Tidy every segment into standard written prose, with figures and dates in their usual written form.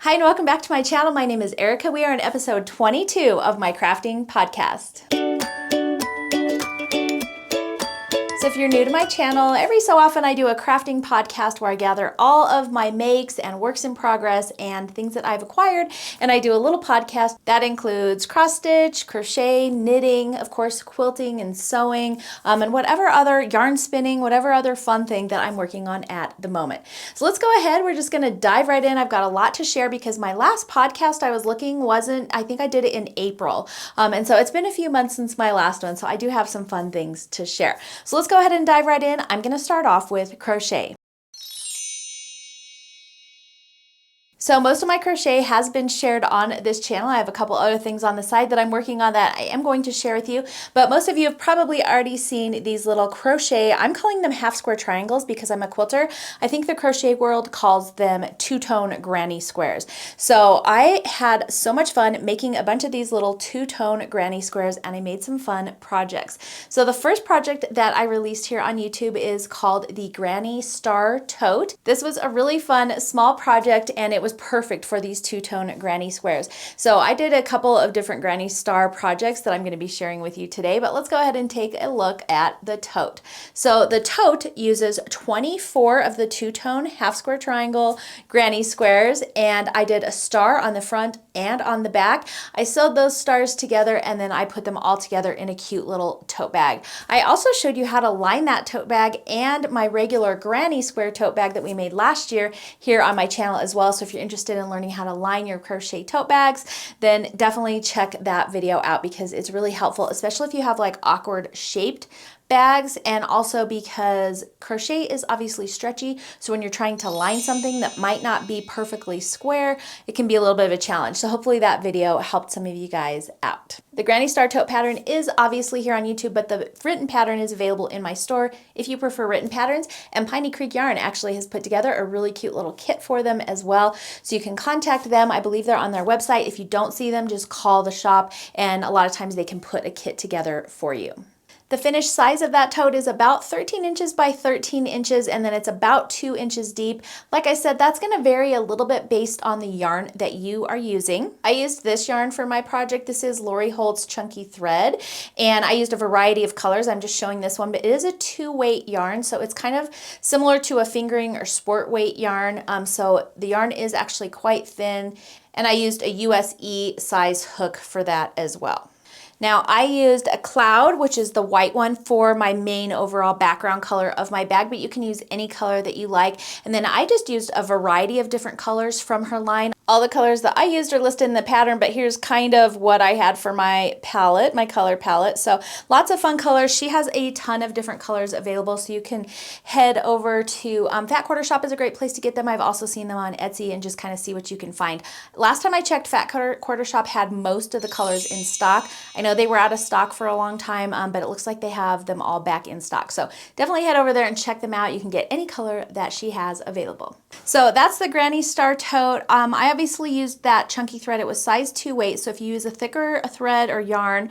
Hi and welcome back to my channel. My name is Erica. We are in episode 22 of my crafting podcast. So if you're new to my channel, every so often I do a crafting podcast where I gather all of my makes and works in progress and things that I've acquired, and I do a little podcast that includes cross stitch, crochet, knitting, of course quilting and sewing, and whatever other yarn spinning, whatever other fun thing that I'm working on at the moment. So let's go ahead. We're just going to dive right in. I've got a lot to share because my last podcast I was looking I think I did it in April. And so it's been a few months since my last one, so I do have some fun things to share. So let's go ahead and dive right in. I'm going to start off with crochet. So most of my crochet has been shared on this channel. I have a couple other things on the side that I'm working on that I am going to share with you, but most of you have probably already seen these little crochet, I'm calling them half square triangles because I'm a quilter. I think the crochet world calls them two-tone granny squares. So I had so much fun making a bunch of these little two-tone granny squares, and I made some fun projects. So the first project that I released here on YouTube is called the Granny Star Tote. This was a really fun small project, and it was perfect for these two-tone granny squares. So I did a couple of different granny star projects that I'm going to be sharing with you today, but let's go ahead and take a look at the tote. So the tote uses 24 of the two-tone half square triangle granny squares, and I did a star on the front and on the back. I sewed those stars together and then I put them all together in a cute little tote bag. I also showed you how to line that tote bag and my regular granny square tote bag that we made last year here on my channel as well. So if you're interested in learning how to line your crochet tote bags, then definitely check that video out because it's really helpful, especially if you have like awkward shaped bags, and also because crochet is obviously stretchy, so when you're trying to line something that might not be perfectly square, it can be a little bit of a challenge. So hopefully that video helped some of you guys out. The Granny Star Tote pattern is obviously here on YouTube, but the written pattern is available in my store if you prefer written patterns, and Piney Creek Yarn actually has put together a really cute little kit for them as well, so you can contact them. I believe they're on their website. If you don't see them, just call the shop, and a lot of times they can put a kit together for you. The finished size of that tote is about 13 inches by 13 inches, and then it's about 2 inches deep. Like I said, that's going to vary a little bit based on the yarn that you are using. I used this yarn for my project. This is Lori Holt's Chunky Thread, and I used a variety of colors. I'm just showing this one, but it is a 2-weight yarn, so it's kind of similar to a fingering or sport weight yarn. So the yarn is actually quite thin, and I used a USE size hook for that as well. Now I used a cloud, which is the white one, for my main overall background color of my bag, but you can use any color that you like. And then I just used a variety of different colors from her line. All the colors that I used are listed in the pattern, but here's kind of what I had for my palette, my color palette. So lots of fun colors. She has a ton of different colors available, so you can head over to Fat Quarter Shop is a great place to get them. I've also seen them on Etsy and just kind of see what you can find. Last time I checked, Fat Quarter Shop had most of the colors in stock. I know they were out of stock for a long time, but it looks like they have them all back in stock. So definitely head over there and check them out. You can get any color that she has available. So that's the Granny Star Tote. I obviously used that chunky thread. It was size 2 weight, so if you use a thicker thread or yarn,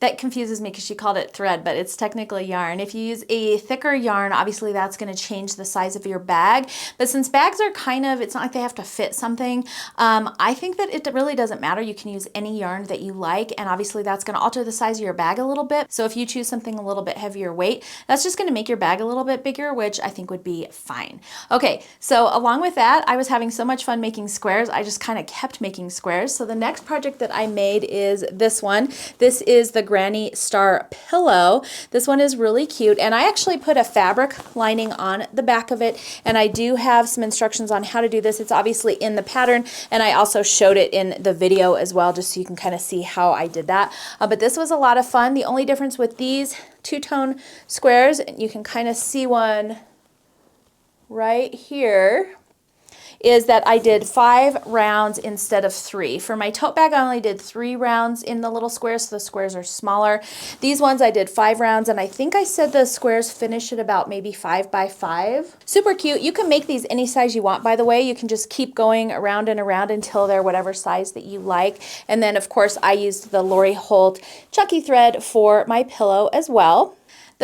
that confuses me because she called it thread, but it's technically yarn. If you use a thicker yarn, obviously that's going to change the size of your bag. But since bags are kind of, it's not like they have to fit something, I think that it really doesn't matter. You can use any yarn that you like, and obviously that's going to alter the size of your bag a little bit. So if you choose something a little bit heavier weight, that's just going to make your bag a little bit bigger, which I think would be fine. Okay, so along with that, I was having so much fun making squares. I just kind of kept making squares. So the next project that I made is this one. This is the Granny Star Pillow. This one is really cute, and I actually put a fabric lining on the back of it, and I do have some instructions on how to do this. It's obviously in the pattern, and I also showed it in the video as well, just so you can kind of see how I did that. But this was a lot of fun. The only difference with these two-tone squares, you can kind of see one right here, is that I did 5 rounds instead of 3. For my tote bag, I only did 3 rounds in the little squares, so the squares are smaller. These ones I did 5 rounds, and I think I said the squares finish at about maybe 5 by 5. Super cute. You can make these any size you want, by the way. You can just keep going around and around until they're whatever size that you like. And then, of course, I used the Lori Holt Chunky Thread for my pillow as well.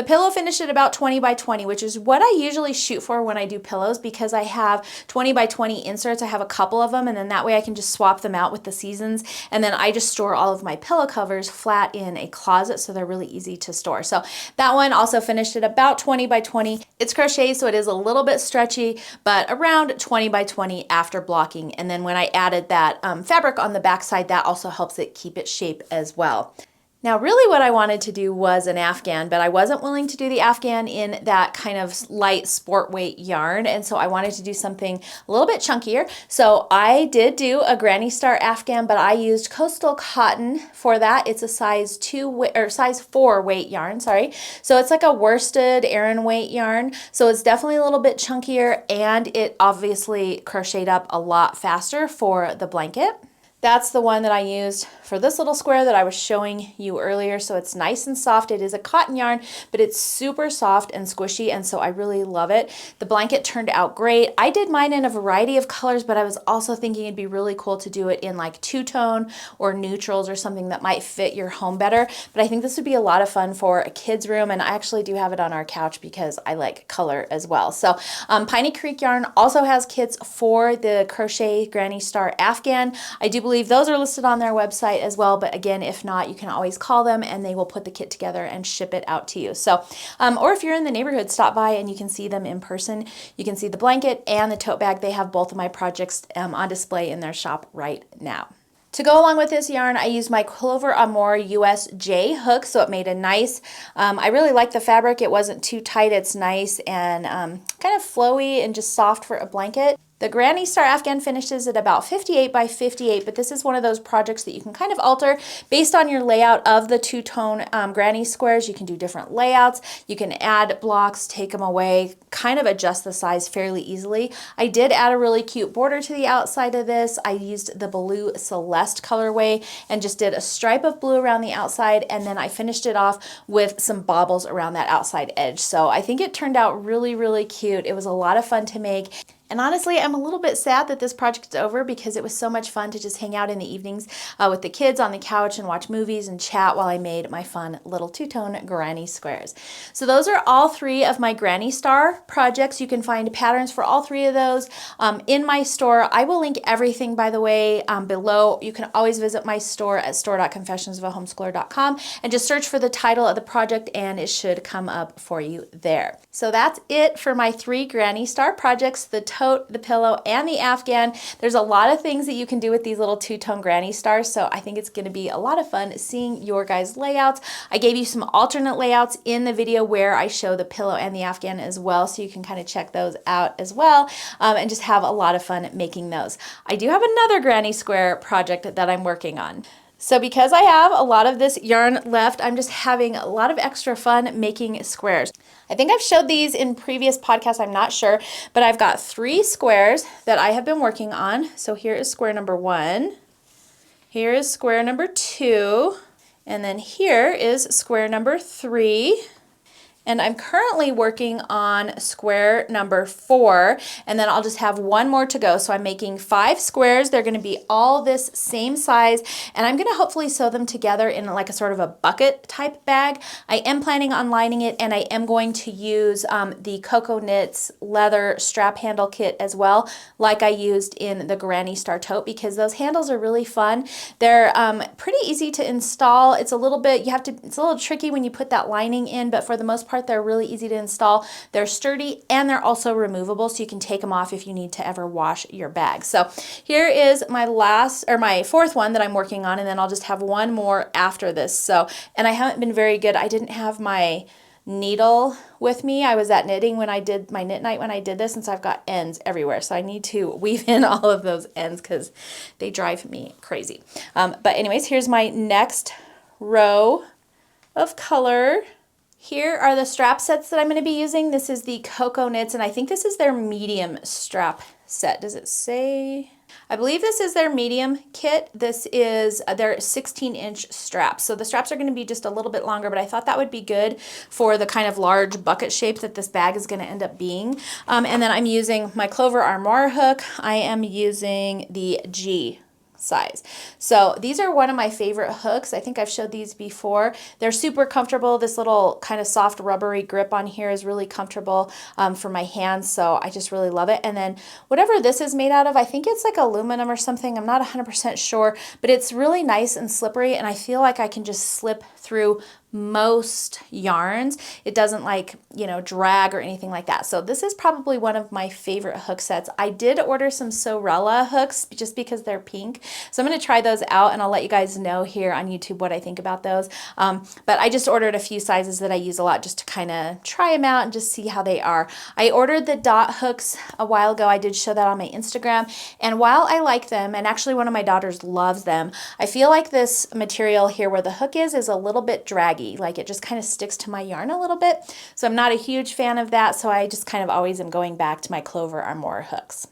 The pillow finished at about 20 by 20, which is what I usually shoot for when I do pillows, because I have 20 by 20 inserts. I have a couple of them, and then that way I can just swap them out with the seasons. And then I just store all of my pillow covers flat in a closet, so they're really easy to store. So that one also finished at about 20 by 20. It's crochet, so it is a little bit stretchy, but around 20 by 20 after blocking. And then when I added that fabric on the back side, that also helps it keep its shape as well. Now, really what I wanted to do was an Afghan, but I wasn't willing to do the Afghan in that kind of light sport weight yarn, and so I wanted to do something a little bit chunkier. So I did do a Granny Star Afghan, but I used coastal cotton for that. It's a size 4 weight yarn, sorry. So it's like a worsted Aran weight yarn. So it's definitely a little bit chunkier, and it obviously crocheted up a lot faster for the blanket. That's the one that I used for this little square that I was showing you earlier. So it's nice and soft. It is a cotton yarn, but it's super soft and squishy, and so I really love it. The blanket turned out great. I did mine in a variety of colors, but I was also thinking it'd be really cool to do it in like two-tone or neutrals or something that might fit your home better. But I think this would be a lot of fun for a kid's room, and I actually do have it on our couch because I like color as well. So Piney Creek Yarn also has kits for the Crochet Granny Star Afghan. I do believe those are listed on their website as well, but again, if not, you can always call them and they will put the kit together and ship it out to you. So, or if you're in the neighborhood, stop by and you can see them in person. You can see the blanket and the tote bag. They have both of my projects on display in their shop right now. To go along with this yarn, I used my Clover Amour USJ hook, so it made a nice, I really like the fabric. It wasn't too tight, it's nice and kind of flowy and just soft for a blanket. The Granny Star Afghan finishes at about 58 by 58, but this is one of those projects that you can kind of alter based on your layout of the two-tone granny squares. You can do different layouts. You can add blocks, take them away, kind of adjust the size fairly easily. I did add a really cute border to the outside of this. I used the Blue Celeste colorway and just did a stripe of blue around the outside, and then I finished it off with some baubles around that outside edge. So I think it turned out really, really cute. It was a lot of fun to make. And honestly, I'm a little bit sad that this project is over because it was so much fun to just hang out in the evenings with the kids on the couch and watch movies and chat while I made my fun little two-tone granny squares. So those are all 3 of my Granny Star projects. You can find patterns for all 3 of those in my store. I will link everything, by the way, below. You can always visit my store at store.confessionsofahomeschooler.com and just search for the title of the project and it should come up for you there. So that's it for my 3 Granny Star projects, the tote, the pillow, and the Afghan. There's a lot of things that you can do with these little two-tone Granny Stars, so I think it's going to be a lot of fun seeing your guys' layouts. I gave you some alternate layouts in the video where I show the pillow and the Afghan as well, so you can kind of check those out as well and just have a lot of fun making those. I do have another Granny Square project that I'm working on. So because I have a lot of this yarn left, I'm just having a lot of extra fun making squares. I think I've showed these in previous podcasts, I'm not sure, but I've got 3 squares that I have been working on. So here is square number 1, here is square number 2, and then here is square number 3. And I'm currently working on square number 4, and then I'll just have 1 more to go. So I'm making 5 squares. They're going to be all this same size, and I'm going to hopefully sew them together in like a sort of a bucket type bag. I am planning on lining it, and I am going to use the Cocoa Knits leather strap handle kit as well, like I used in the Granny Star tote, because those handles are really fun. They're pretty easy to install. It's a little bit, it's a little tricky when you put that lining in, but for the most part, they're really easy to install. They're sturdy and they're also removable, so you can take them off if you need to ever wash your bag. So here is my my 4th one that I'm working on, and then I'll just have 1 more after this. So, and I haven't been very good. I didn't have my needle with me. I was at knitting when I did my knit night when I did this, and so I've got ends everywhere. So I need to weave in all of those ends because they drive me crazy. But anyways, here's my next row of color. Here are the strap sets that I'm going to be using. This is the Cocoa Knits, and I think this is their medium strap set. Does it say? I believe this is their medium kit. This is their 16-inch straps. So the straps are going to be just a little bit longer, but I thought that would be good for the kind of large bucket shape that this bag is going to end up being. And then I'm using my Clover Amour hook. I am using the G size. So these are one of my favorite hooks. I think I've showed these before. They're super comfortable. This little kind of soft rubbery grip on here is really comfortable for my hands, so I just really love it. And then whatever this is made out of, I think it's like aluminum or something. I'm not 100% sure, but it's really nice and slippery, and I feel like I can just slip through most yarns. It doesn't like, you know, drag or anything like that. So this is probably one of my favorite hook sets. I did order some Sewrella hooks just because they're pink. So I'm going to try those out and I'll let you guys know here on YouTube what I think about those. But I just ordered a few sizes that I use a lot just to kind of try them out and just see how they are. I ordered the dot hooks a while ago. I did show that on my Instagram. And while I like them, and actually one of my daughters loves them, I feel like this material here where the hook is a little bit draggy. Like it just kind of sticks to my yarn a little bit. So I'm not a huge fan of that. So I just kind of always am going back to my Clover or more hooks.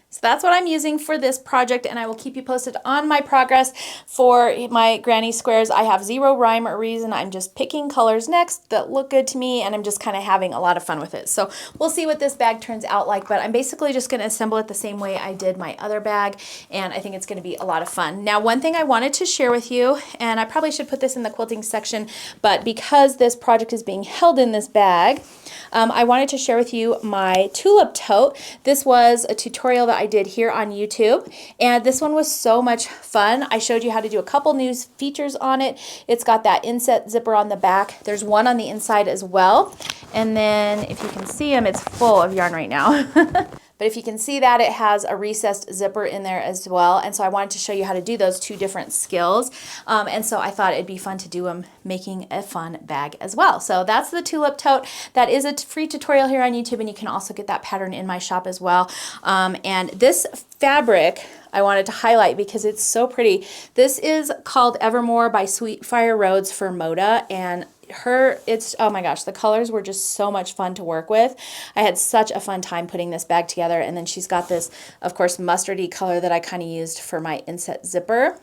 So that's what I'm using for this project, and I will keep you posted on my progress for my granny squares. I have zero rhyme or reason. I'm just picking colors next that look good to me, and I'm just kind of having a lot of fun with it. So we'll see what this bag turns out like, but I'm basically just going to assemble it the same way I did my other bag, and I think it's going to be a lot of fun. Now, one thing I wanted to share with you, and I probably should put this in the quilting section, but because this project is being held in this bag, I wanted to share with you my tulip tote. This was a tutorial that I did here on YouTube, and this one was so much fun. I showed you how to do a couple new features on it. It's got that inset zipper on the back. There's one on the inside as well, and then if you can see them, it's full of yarn right now. But if you can see that, it has a recessed zipper in there as well. And so I wanted to show you how to do those two different skills. And so I thought it'd be fun to do them making a fun bag as well. So that's the tulip tote. That is a free tutorial here on YouTube, and you can also get that pattern in my shop as well. And this fabric I wanted to highlight because it's so pretty. This is called Evermore by Sweetfire Rhodes for Moda, and oh my gosh, the colors were just so much fun to work with. I had such a fun time putting this bag together. And then she's got this, of course, mustardy color that I kind of used for my inset zipper.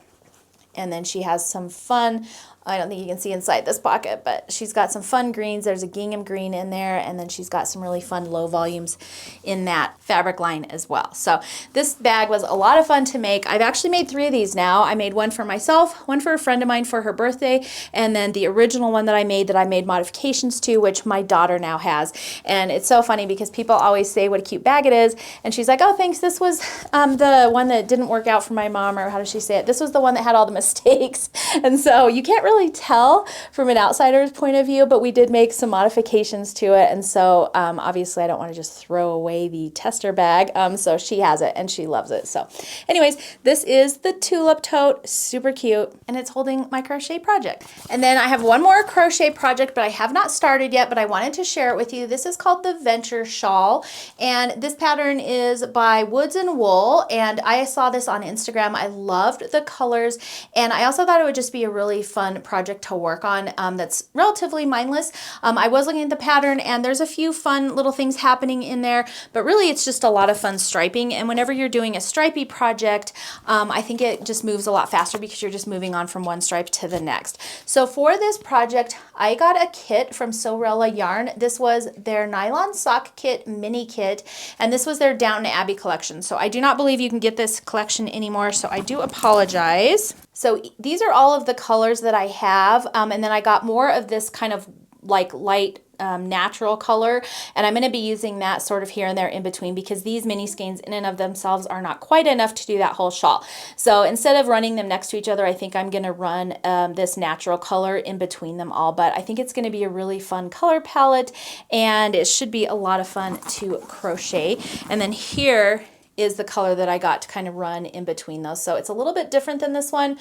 And then she has some fun, I don't think you can see inside this pocket, but she's got some fun greens. There's a gingham green in there, and then she's got some really fun low volumes in that fabric line as well. So this bag was a lot of fun to make. I've actually made 3 of these now. I made one for myself, one for a friend of mine for her birthday, and then the original one that I made modifications to, which my daughter now has. And it's so funny because people always say what a cute bag it is, and she's like, oh, thanks, this was the one that didn't work out for my mom, or how does she say it? This was the one that had all the mistakes. And so you can't really tell from an outsider's point of view, but we did make some modifications to it. And so obviously I don't want to just throw away the tester bag. So she has it and she loves it. So anyways, this is the tulip tote, super cute, and it's holding my crochet project. And then I have one more crochet project, but I have not started yet, but I wanted to share it with you. This is called the Venture Shawl, and this pattern is by Woods and Wool, and I saw this on Instagram. I loved the colors, and I also thought it would just be a really fun project to work on that's relatively mindless. I was looking at the pattern, and there's a few fun little things happening in there, but really it's just a lot of fun striping. And whenever you're doing a stripey project, I think it just moves a lot faster because you're just moving on from one stripe to the next. So for this project, I got a kit from Sewrella Yarn. This was their nylon sock kit mini kit, and this was their Downton Abbey collection. So I do not believe you can get this collection anymore, so I do apologize. So these are all of the colors that I have, and then I got more of this kind of like light natural color, and I'm going to be using that sort of here and there in between because these mini skeins in and of themselves are not quite enough to do that whole shawl. So instead of running them next to each other, I think I'm going to run this natural color in between them all, but I think it's going to be a really fun color palette, and it should be a lot of fun to crochet. And then here is the color that I got to kind of run in between those. So it's a little bit different than this one.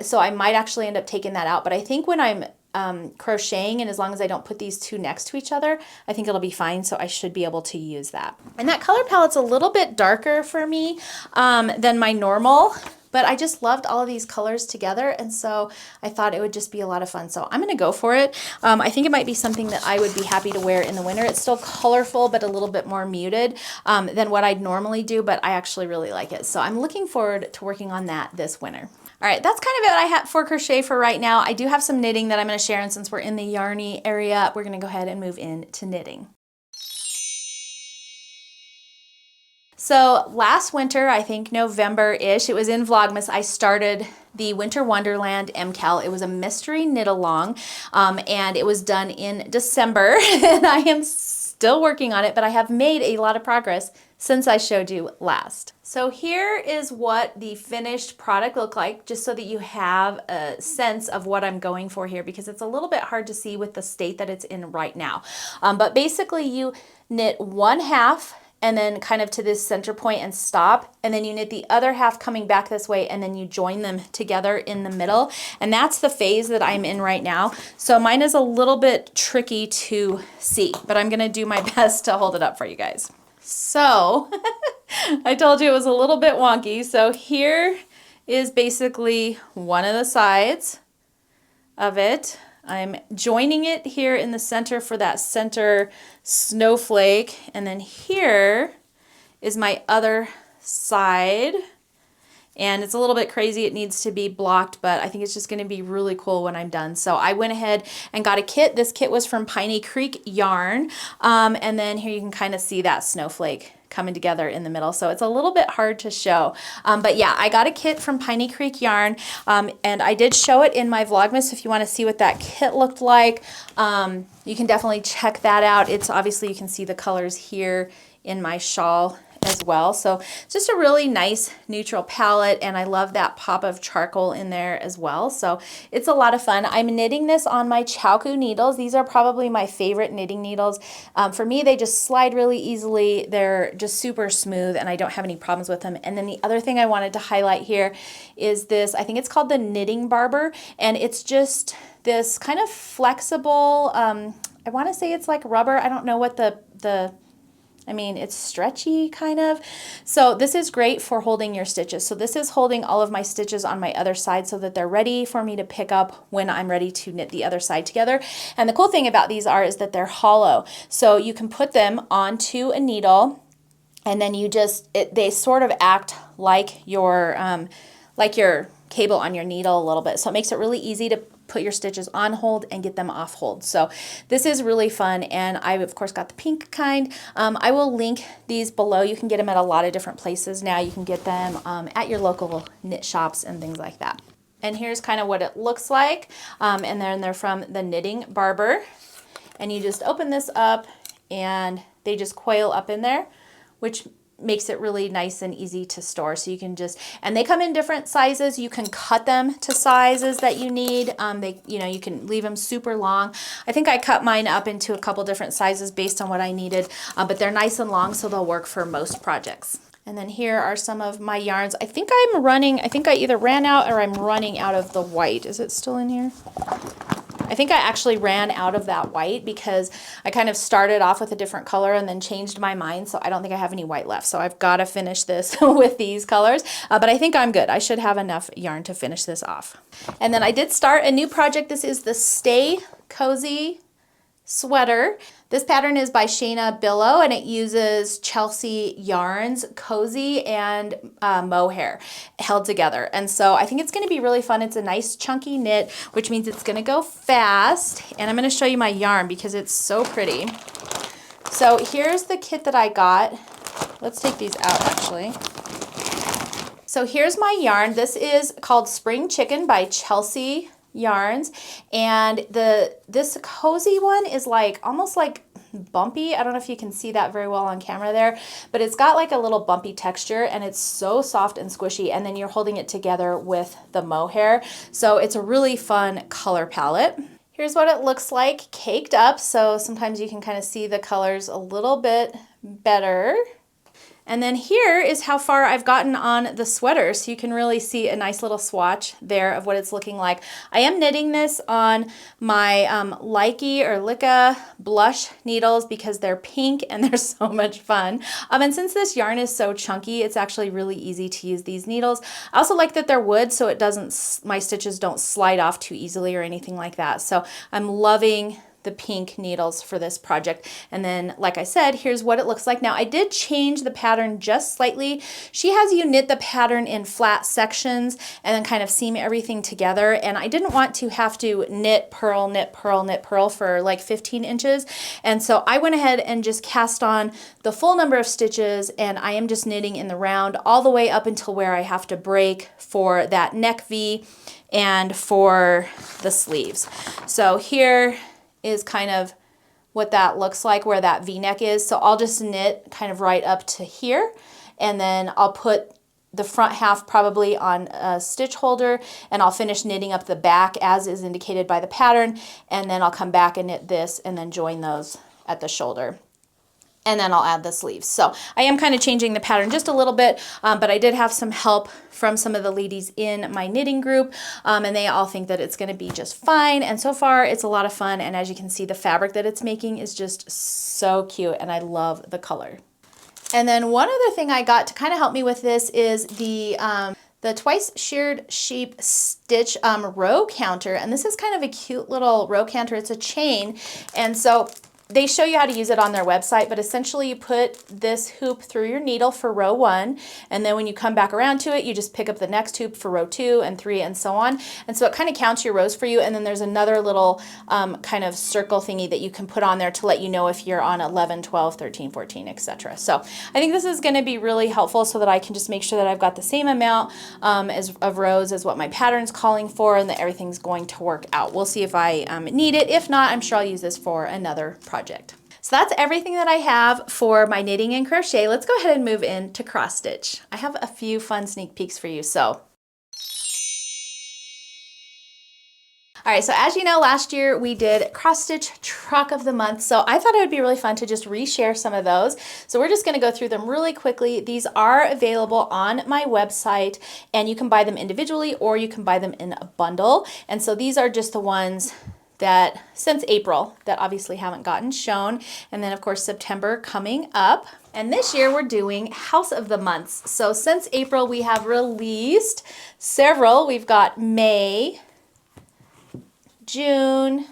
So I might actually end up taking that out, but I think when I'm crocheting, and as long as I don't put these two next to each other, I think it'll be fine. So I should be able to use that. And that color palette's a little bit darker for me than my normal, but I just loved all of these colors together, and so I thought it would just be a lot of fun. So I'm going to go for it. I think it might be something that I would be happy to wear in the winter. It's still colorful, but a little bit more muted than what I'd normally do, but I actually really like it. So I'm looking forward to working on that this winter. All right, that's kind of it I have for crochet for right now. I do have some knitting that I'm going to share, and since we're in the yarny area, we're going to go ahead and move into knitting. So last winter, I think November-ish, it was in Vlogmas, I started the Winter Wonderland MCAL. It was a mystery knit along, and it was done in December, and I am still working on it, but I have made a lot of progress since I showed you last. So here is what the finished product looked like, just so that you have a sense of what I'm going for here, because it's a little bit hard to see with the state that it's in right now. But basically you knit one half and then kind of to this center point and stop, and then you knit the other half coming back this way, and then you join them together in the middle. And that's the phase that I'm in right now. So mine is a little bit tricky to see, but I'm gonna do my best to hold it up for you guys. So I told you it was a little bit wonky. So here is basically one of the sides of it. I'm joining it here in the center for that center snowflake, and then here is my other side, and it's a little bit crazy. It needs to be blocked, but I think it's just going to be really cool when I'm done. So I went ahead and got a kit. This kit was from Piney Creek Yarn, and then here you can kind of see that snowflake coming together in the middle. So it's a little bit hard to show. But yeah, I got a kit from Piney Creek Yarn, and I did show it in my Vlogmas. If you want to see what that kit looked like, you can definitely check that out. It's obviously, you can see the colors here in my shawl as well. So it's just a really nice neutral palette, and I love that pop of charcoal in there as well. So it's a lot of fun. I'm knitting this on my Chowku needles. These are probably my favorite knitting needles. For me, they just slide really easily. They're just super smooth, and I don't have any problems with them. And then the other thing I wanted to highlight here is this, I think it's called the Knitting Barber, and it's just this kind of flexible, I want to say it's like rubber. I don't know what I mean, it's stretchy kind of. So this is great for holding your stitches. So this is holding all of my stitches on my other side so that they're ready for me to pick up when I'm ready to knit the other side together. And the cool thing about these is that they're hollow. So you can put them onto a needle, and then you just, they sort of act like your cable on your needle a little bit. So it makes it really easy to put your stitches on hold and get them off hold. So this is really fun, and I of course got the pink kind. I will link these below. You can get them at a lot of different places now. You can get them at your local knit shops and things like that. And here's kind of what it looks like, and then they're from the Knitting Barber, and you just open this up and they just coil up in there, which makes it really nice and easy to store. So you can just, and they come in different sizes. You can cut them to sizes that you need. You can leave them super long. I think I cut mine up into a couple different sizes based on what I needed, but they're nice and long, so they'll work for most projects. And then here are some of my yarns. I think I either ran out or I'm running out of the white. Is it still in here? I think I actually ran out of that white because I kind of started off with a different color and then changed my mind, so I don't think I have any white left. So I've got to finish this with these colors, but I think I'm good. I should have enough yarn to finish this off. And then I did start a new project. This is the Stay Cozy sweater. This pattern is by Shayna Billow, and it uses Chelsea yarns, cozy and mohair held together. And so I think it's going to be really fun. It's a nice chunky knit, which means it's going to go fast. And I'm going to show you my yarn because it's so pretty. So here's the kit that I got. Let's take these out actually. So here's my yarn. This is called Spring Chicken by Chelsea Yarns, and this cozy one is almost like bumpy. I don't know if you can see that very well on camera there, but it's got like a little bumpy texture, and it's so soft and squishy, and then you're holding it together with the mohair. So it's a really fun color palette. Here's what it looks like caked up, so sometimes you can kind of see the colors a little bit better. And then here is how far I've gotten on the sweater, so you can really see a nice little swatch there of what it's looking like. I am knitting this on my Leica blush needles because they're pink and they're so much fun. And since this yarn is so chunky, it's actually really easy to use these needles. I also like that they're wood, so my stitches don't slide off too easily or anything like that. So I'm loving the pink needles for this project. And then, like I said, here's what it looks like. Now, I did change the pattern just slightly. She has you knit the pattern in flat sections and then kind of seam everything together. And I didn't want to have to knit, purl, knit, purl, knit, purl for like 15 inches. And so I went ahead and just cast on the full number of stitches, and I am just knitting in the round all the way up until where I have to break for that neck V and for the sleeves. So here is kind of what that looks like, where that V-neck is. So I'll just knit kind of right up to here, and then I'll put the front half probably on a stitch holder, and I'll finish knitting up the back as is indicated by the pattern, and then I'll come back and knit this and then join those at the shoulder. And then I'll add the sleeves. So I am kind of changing the pattern just a little bit, but I did have some help from some of the ladies in my knitting group, and they all think that it's going to be just fine. And so far, it's a lot of fun. And as you can see, the fabric that it's making is just so cute, and I love the color. And then one other thing I got to kind of help me with this is the twice sheared sheep stitch row counter. And this is kind of a cute little row counter. It's a chain, and so they show you how to use it on their website, but essentially you put this hoop through your needle for row 1, and then when you come back around to it, you just pick up the next hoop for row 2 and 3 and so on. And so it kind of counts your rows for you, and then there's another little kind of circle thingy that you can put on there to let you know if you're on 11, 12, 13, 14, etc. So I think this is going to be really helpful so that I can just make sure that I've got the same amount of rows as what my pattern's calling for, and that everything's going to work out. We'll see if I need it. If not, I'm sure I'll use this for another project. So that's everything that I have for my knitting and crochet. Let's go ahead and move into cross stitch. I have a few fun sneak peeks for you. All right, so as you know, last year we did cross stitch truck of the month. So I thought it would be really fun to just reshare some of those. So we're just gonna go through them really quickly. These are available on my website, and you can buy them individually or you can buy them in a bundle. And so these are just the ones that since April that obviously haven't gotten shown. And then of course September coming up. And this year we're doing House of the Months. So since April we have released several. We've got May, June,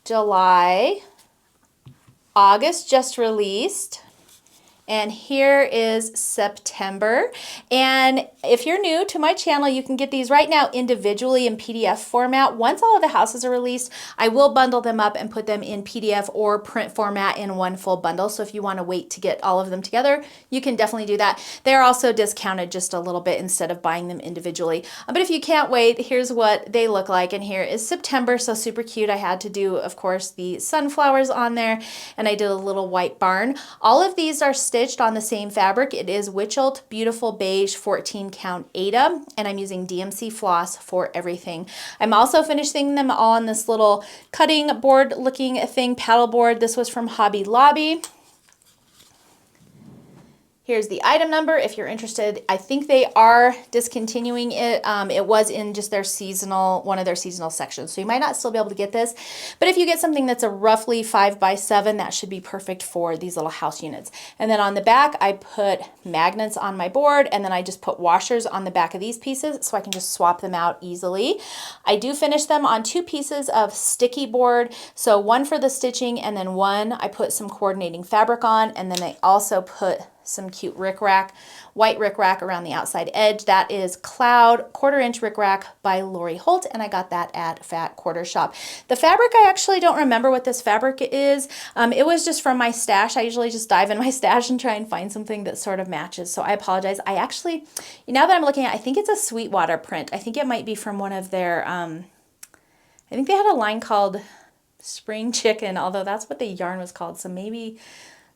July, August just released, and here is September. And if you're new to my channel, you can get these right now individually in PDF format. Once all of the houses are released, I will bundle them up and put them in PDF or print format in one full bundle. So if you want to wait to get all of them together, you can definitely do that. They're also discounted just a little bit instead of buying them individually. But if you can't wait, here's what they look like. And here is September, so super cute. I had to do, of course, the sunflowers on there, and I did a little white barn. All of these are stitched on the same fabric. It is Wichelt Beautiful Beige 14 count Ada, and I'm using DMC Floss for everything. I'm also finishing them all on this little cutting board looking thing, paddle board. This was from Hobby Lobby. Here's the item number if you're interested. I think they are discontinuing it. It was in just their seasonal, one of their seasonal sections. So you might not still be able to get this, but if you get something that's a roughly 5x7, that should be perfect for these little house units. And then on the back, I put magnets on my board, and then I just put washers on the back of these pieces so I can just swap them out easily. I do finish them on 2 pieces of sticky board. So one for the stitching, and then one I put some coordinating fabric on, and then I also put some cute rickrack, white rickrack around the outside edge. That is Cloud 1/4 inch rickrack by Lori Holt, and I got that at Fat Quarter Shop. The fabric, I actually don't remember what this fabric is. It was just from my stash. I usually just dive in my stash and try and find something that sort of matches, so I apologize. I actually, now that I'm looking at it, I think it's a Sweetwater print. I think it might be from one of their, I think they had a line called Spring Chicken, although that's what the yarn was called, so maybe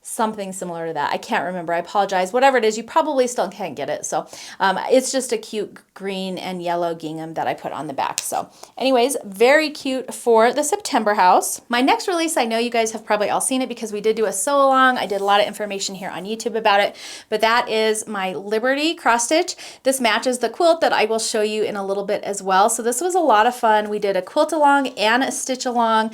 something similar to that. I can't remember. I apologize. Whatever it is, you probably still can't get it. So it's just a cute green and yellow gingham that I put on the back. So anyways, very cute for the September house. My next release, I know you guys have probably all seen it because we did do a sew along. I did a lot of information here on YouTube about it, but that is my Liberty cross stitch. This matches the quilt that I will show you in a little bit as well. So this was a lot of fun. We did a quilt along and a stitch along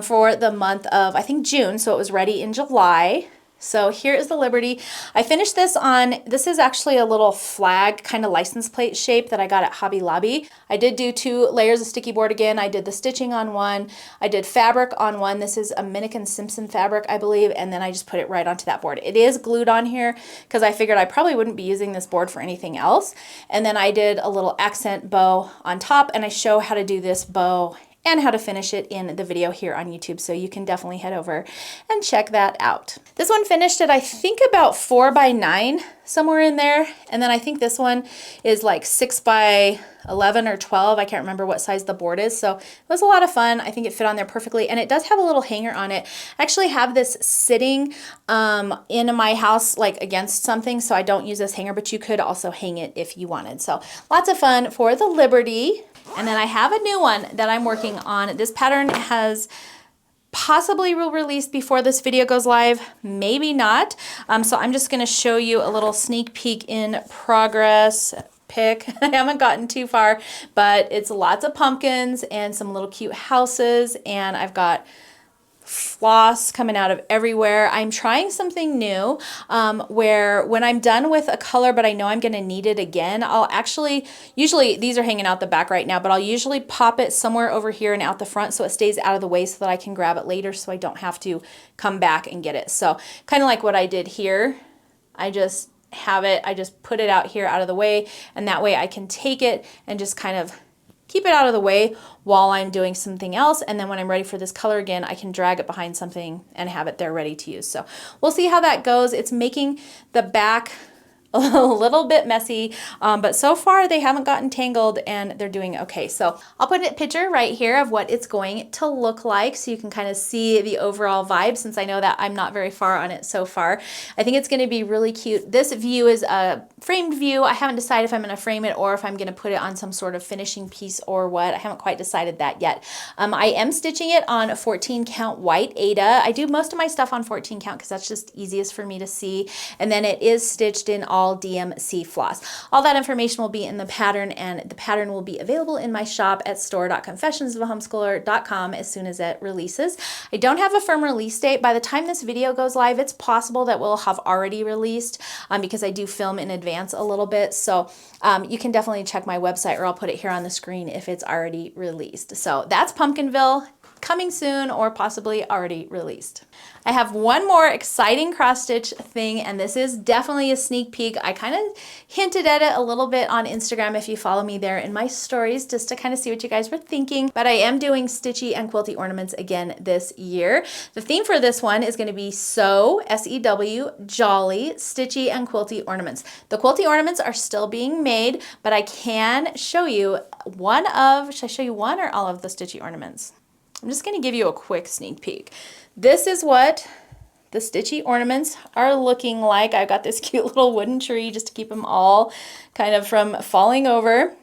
for the month of, I think, June. So it was ready in July. So here is the Liberty. I finished this on, this is actually a little flag kind of license plate shape that I got at Hobby Lobby. I did do 2 layers of sticky board again. I did the stitching on one. I did fabric on one. This is a Minikin Simpson fabric, I believe, and then I just put it right onto that board. It is glued on here because I figured I probably wouldn't be using this board for anything else. And then I did a little accent bow on top, and I show how to do this bow and how to finish it in the video here on YouTube. So you can definitely head over and check that out. This one finished at, I think, about 4 by 9, somewhere in there. And then I think this one is like 6 by 11 or 12. I can't remember what size the board is. So it was a lot of fun. I think it fit on there perfectly. And it does have a little hanger on it. I actually have this sitting in my house, like against something. So I don't use this hanger, but you could also hang it if you wanted. So lots of fun for the Liberty. And then I have a new one that I'm working on. This pattern has possibly will release before this video goes live, maybe not. So I'm just going to show you a little sneak peek in progress pic. I haven't gotten too far, but it's lots of pumpkins and some little cute houses, and I've got floss coming out of everywhere. I'm trying something new where when I'm done with a color but I know I'm going to need it again, I'll actually, usually these are hanging out the back right now, but I'll usually pop it somewhere over here and out the front so it stays out of the way so that I can grab it later so I don't have to come back and get it. So kind of like what I did here, I just have it, I just put it out here out of the way, and that way I can take it and just kind of keep it out of the way while I'm doing something else, and then when I'm ready for this color again, I can drag it behind something and have it there ready to use. So we'll see how that goes. It's making the back a little bit messy, but so far they haven't gotten tangled and they're doing okay. So I'll put a picture right here of what it's going to look like so you can kind of see the overall vibe, since I know that I'm not very far on it so far. I think it's going to be really cute. This view is a framed view. I haven't decided if I'm going to frame it or if I'm going to put it on some sort of finishing piece or what. I haven't quite decided that yet. I am stitching it on 14 count white Aida. I do most of my stuff on 14 count because that's just easiest for me to see, and then it is stitched in all DMC Floss. All that information will be in the pattern, and the pattern will be available in my shop at store.confessionsofahomescholar.com as soon as it releases. I don't have a firm release date. By the time this video goes live, it's possible that we'll have already released because I do film in advance a little bit. So you can definitely check my website, or I'll put it here on the screen if it's already released. So that's Pumpkinville, coming soon or possibly already released. I have one more exciting cross stitch thing, and this is definitely a sneak peek. I kind of hinted at it a little bit on Instagram if you follow me there in my stories, just to kind of see what you guys were thinking. But I am doing stitchy and quilty ornaments again this year. The theme for this one is going to be sew, S-E-W, jolly, stitchy and quilty ornaments. The quilty ornaments are still being made, but I can show you one of, should I show you one or all of the stitchy ornaments? I'm just going to give you a quick sneak peek. This is what the stitchy ornaments are looking like. I've got this cute little wooden tree just to keep them all kind of from falling over.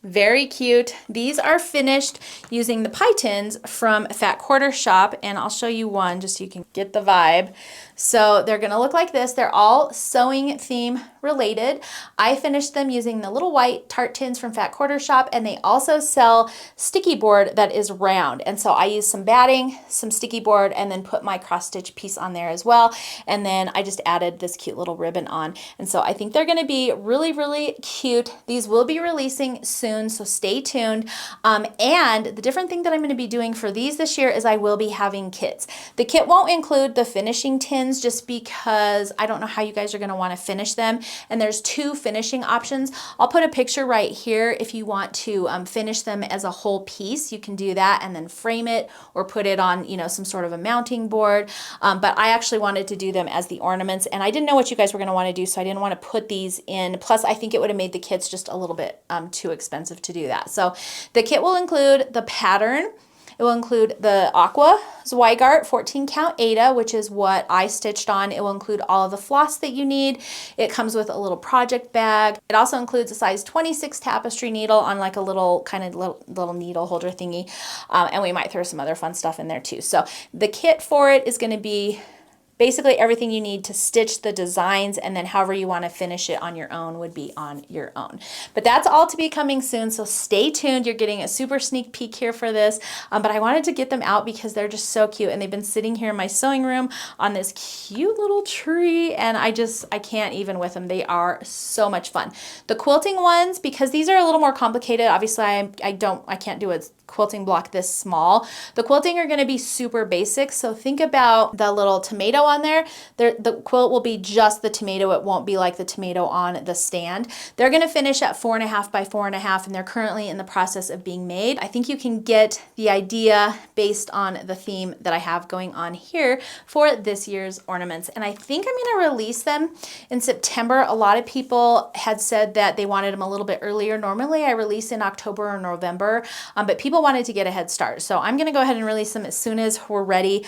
Very cute. These are finished using the pie tins from Fat Quarter Shop, and I'll show you one just so you can get the vibe. So they're going to look like this. They're all sewing theme related. I finished them using the little white tart tins from Fat Quarter Shop, and they also sell sticky board that is round. And so I used some batting, some sticky board, and then put my cross stitch piece on there as well. And then I just added this cute little ribbon on. And so I think they're going to be really, really cute. These will be releasing soon, so stay tuned. And the different thing that I'm going to be doing for these this year is I will be having kits. The kit won't include the finishing tins just because I don't know how you guys are going to want to finish them. And there's 2 finishing options. I'll put a picture right here if you want to finish them as a whole piece. You can do that and then frame it or put it on, you know, some sort of a mounting board. But I actually wanted to do them as the ornaments, and I didn't know what you guys were going to want to do, so I didn't want to put these in. Plus, I think it would have made the kits just a little bit too expensive to do that. So the kit will include the pattern. It will include the Aqua Zweigart 14 count Aida, which is what I stitched on. It will include all of the floss that you need. It comes with a little project bag. It also includes a size 26 tapestry needle on like a little kind of little needle holder thingy. And we might throw some other fun stuff in there too. So the kit for it is going to be basically everything you need to stitch the designs, and then however you want to finish it on your own would be on your own. But that's all to be coming soon, so stay tuned. You're getting a super sneak peek here for this, but I wanted to get them out because they're just so cute, and they've been sitting here in my sewing room on this cute little tree, and I can't even with them. They are so much fun. The quilting ones, because these are a little more complicated, obviously I can't do a quilting block this small. The quilting are going to be super basic, so think about the little tomato on there. The quilt will be just the tomato. It won't be like the tomato on the stand. They're going to finish at 4.5 by 4.5, and they're currently in the process of being made. I think you can get the idea based on the theme that I have going on here for this year's ornaments, and I think I'm going to release them in September. A lot of people had said that they wanted them a little bit earlier. Normally I release in October or November, but people wanted to get a head start. So I'm going to go ahead and release them as soon as we're ready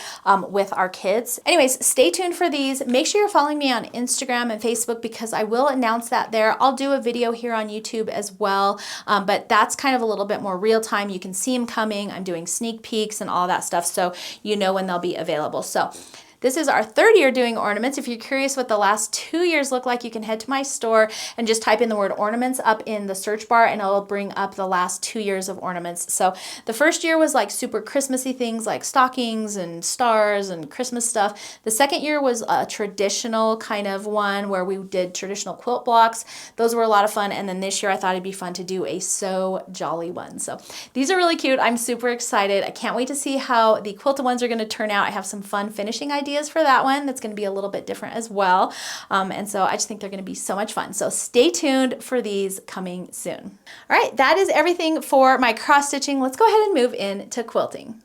with our kids. Anyways, stay tuned for these. Make sure you're following me on Instagram and Facebook because I will announce that there. I'll do a video here on YouTube as well, but that's kind of a little bit more real time. You can see them coming. I'm doing sneak peeks and all that stuff, so you know when they'll be available. So this is our 3rd year doing ornaments. If you're curious what the last 2 years look like, you can head to my store and just type in the word ornaments up in the search bar, and it'll bring up the last 2 years of ornaments. So the first year was like super Christmassy things like stockings and stars and Christmas stuff. The second year was a traditional kind of one where we did traditional quilt blocks. Those were a lot of fun. And then this year I thought it'd be fun to do a So Jolly one. So these are really cute. I'm super excited. I can't wait to see how the quilted ones are going to turn out. I have some fun finishing ideas for that one that's going to be a little bit different as well, and so I just think they're going to be so much fun. So stay tuned for these coming soon. All right, that is everything for my cross stitching. Let's go ahead and move into quilting.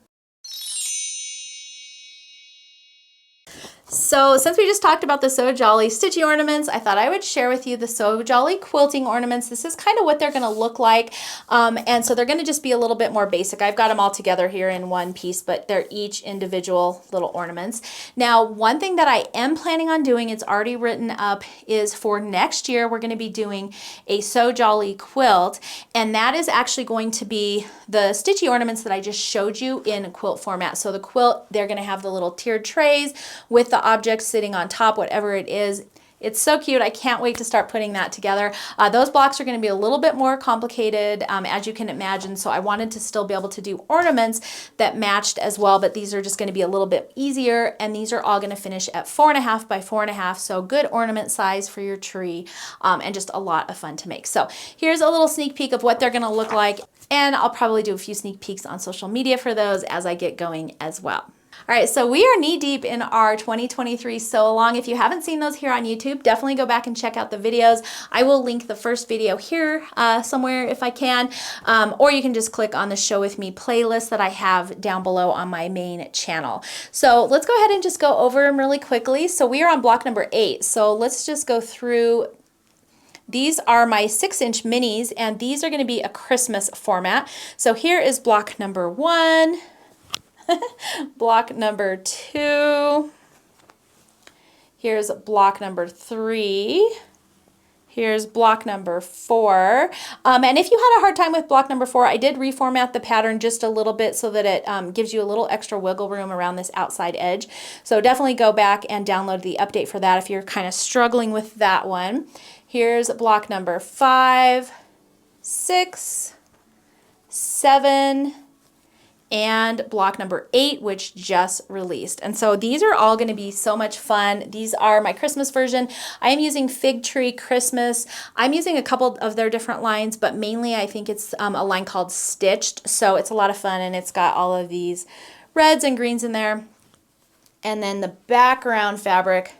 So since we just talked about the So Jolly stitchy ornaments, I thought I would share with you the So Jolly quilting ornaments. This is kind of what they're going to look like, and so they're going to just be a little bit more basic. I've got them all together here in one piece, but they're each individual little ornaments. Now, one thing that I am planning on doing, it's already written up, is for next year we're going to be doing a So Jolly quilt, and that is actually going to be the stitchy ornaments that I just showed you in quilt format. So the quilt, they're going to have the little tiered trays with the objects sitting on top, whatever it is. It's so cute. I can't wait to start putting that together. Those blocks are going to be a little bit more complicated, as you can imagine, so I wanted to still be able to do ornaments that matched as well, but these are just going to be a little bit easier, and these are all going to finish at 4.5 by 4.5, so good ornament size for your tree, and just a lot of fun to make. So here's a little sneak peek of what they're going to look like, and I'll probably do a few sneak peeks on social media for those as I get going as well. All right, so we are knee deep in our 2023 sew along. If you haven't seen those here on YouTube, definitely go back and check out the videos. I will link the first video here somewhere if I can, or you can just click on the Show With Me playlist that I have down below on my main channel. So let's go ahead and just go over them really quickly. So we are on block number 8. So let's just go through. These are my 6-inch minis, and these are going to be a Christmas format. So here is block number 1. Block number 2, here's block number 3, here's block number 4, and if you had a hard time with block number 4, I did reformat the pattern just a little bit so that it gives you a little extra wiggle room around this outside edge. So definitely go back and download the update for that if you're kind of struggling with that one. Here's block number 5, 6, 7, and block number 8, which just released. And so these are all going to be so much fun. These are my Christmas version. I am using Fig Tree Christmas. I'm using a couple of their different lines, but mainly I think it's a line called Stitched. So it's a lot of fun, and it's got all of these reds and greens in there. And then the background fabric